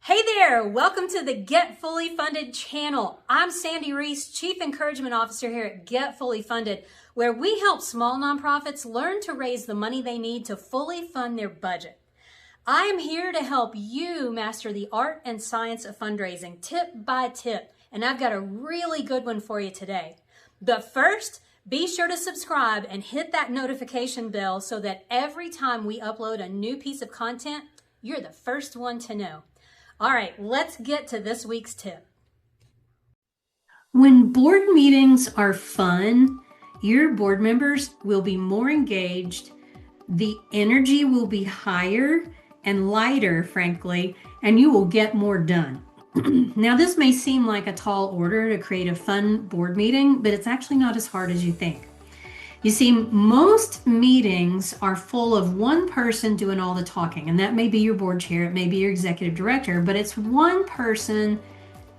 Hey there, welcome to the Get Fully Funded channel. I'm Sandy Reese, Chief Encouragement Officer here at Get Fully Funded, where we help small nonprofits learn to raise the money they need to fully fund their budget. I am here to help you master the art and science of fundraising tip by tip, and I've got a really good one for you today. But first, be sure to subscribe and hit that notification bell so that every time we upload a new piece of content, you're the first one to know. All right, let's get to this week's tip. When board meetings are fun, your board members will be more engaged, the energy will be higher and lighter, frankly, and you will get more done. Now, this may seem like a tall order to create a fun board meeting, but it's actually not as hard as you think. You see, most meetings are full of one person doing all the talking, and that may be your board chair, it may be your executive director, but it's one person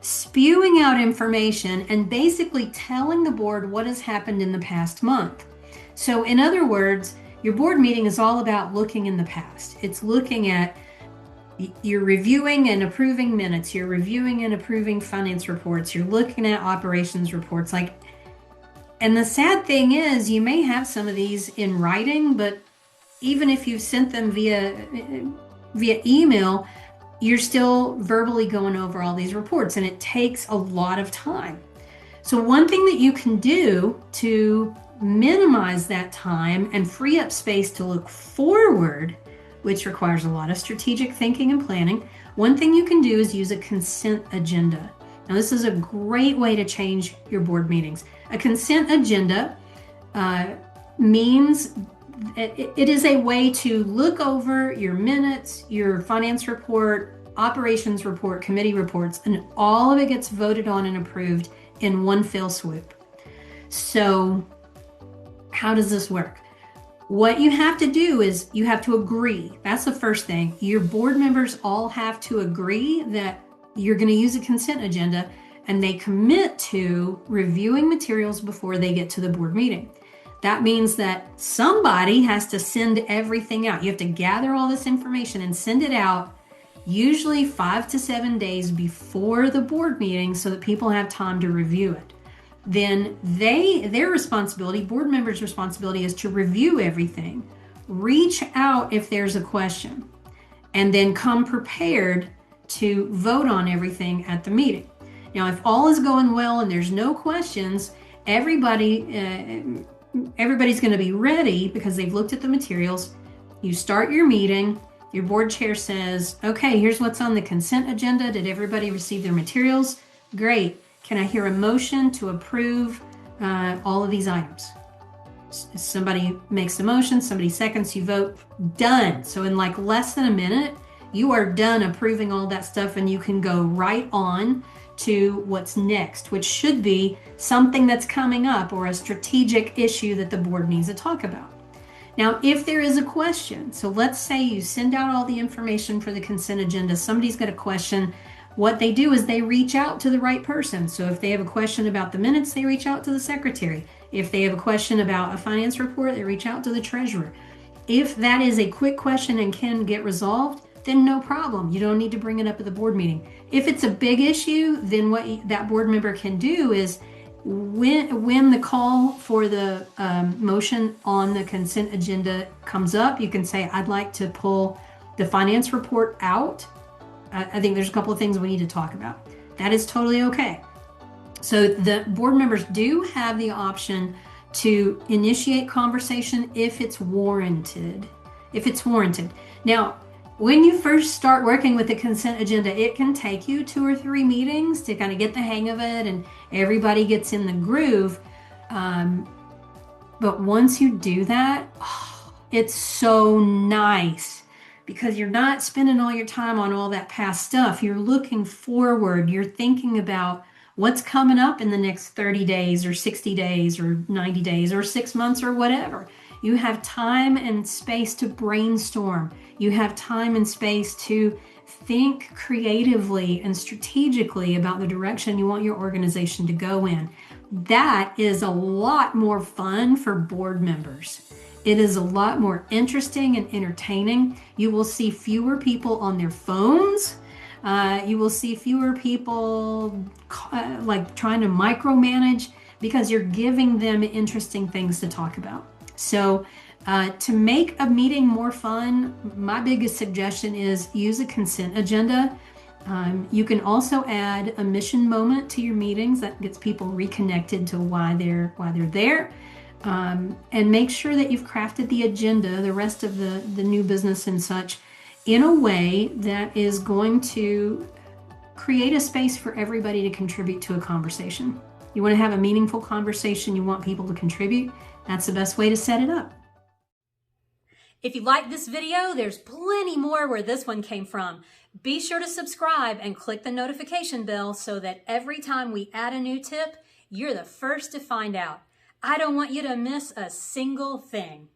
spewing out information and basically telling the board what has happened in the past month. So in other words, your board meeting is all about looking in the past. It's looking at, you're reviewing and approving minutes, you're reviewing and approving finance reports, you're looking at operations reports, and the sad thing is, you may have some of these in writing, but even if you've sent them via email, you're still verbally going over all these reports, and it takes a lot of time. So one thing that you can do to minimize that time and free up space to look forward, which requires a lot of strategic thinking and planning, one thing you can do is use a consent agenda. Now, this is a great way to change your board meetings. A consent agenda means it is a way to look over your minutes, your finance report, operations report, committee reports, and all of it gets voted on and approved in one fell swoop. So how does this work? What you have to do is you have to agree. That's the first thing. Your board members all have to agree that you're going to use a consent agenda, and they commit to reviewing materials before they get to the board meeting. That means that somebody has to send everything out. You have to gather all this information and send it out, usually 5 to 7 days before the board meeting, so that people have time to review it. Then their responsibility, board members' responsibility, is to review everything, reach out if there's a question, and then come prepared to vote on everything at the meeting. Now, if all is going well and there's no questions, everybody's going to be ready because they've looked at the materials. You start your meeting, your board chair says, okay, here's what's on the consent agenda. Did everybody receive their materials? Great. Can I hear a motion to approve all of these items? Somebody makes the motion, somebody seconds, you vote, done. So in like less than a minute, you are done approving all that stuff, and you can go right on to what's next, which should be something that's coming up or a strategic issue that the board needs to talk about. Now, if there is a question, so let's say you send out all the information for the consent agenda, somebody's got a question, what they do is they reach out to the right person. So if they have a question about the minutes, they reach out to the secretary. If they have a question about a finance report, they reach out to the treasurer. If that is a quick question and can get resolved, then no problem. You don't need to bring it up at the board meeting. If it's a big issue, then what that board member can do is when the call for the motion on the consent agenda comes up, you can say, I'd like to pull the finance report out. I think there's a couple of things we need to talk about. That is totally okay. So the board members do have the option to initiate conversation if it's warranted. Now, when you first start working with the consent agenda, it can take you 2 or 3 meetings to kind of get the hang of it and everybody gets in the groove. But once you do that, it's so nice because you're not spending all your time on all that past stuff. You're looking forward. You're thinking about what's coming up in the next 30 days or 60 days or 90 days or 6 months or whatever. You have time and space to brainstorm. You have time and space to think creatively and strategically about the direction you want your organization to go in. That is a lot more fun for board members. It is a lot more interesting and entertaining. You will see fewer people on their phones You will see fewer people like trying to micromanage because you're giving them interesting things to talk about. So, to make a meeting more fun, my biggest suggestion is use a consent agenda. You can also add a mission moment to your meetings that gets people reconnected to why they're there. And make sure that you've crafted the agenda, the rest of the new business and such, in a way that is going to create a space for everybody to contribute to a conversation. You want to have a meaningful conversation, you want people to contribute, that's the best way to set it up. If you like this video, there's plenty more where this one came from. Be sure to subscribe and click the notification bell so that every time we add a new tip, you're the first to find out. I don't want you to miss a single thing.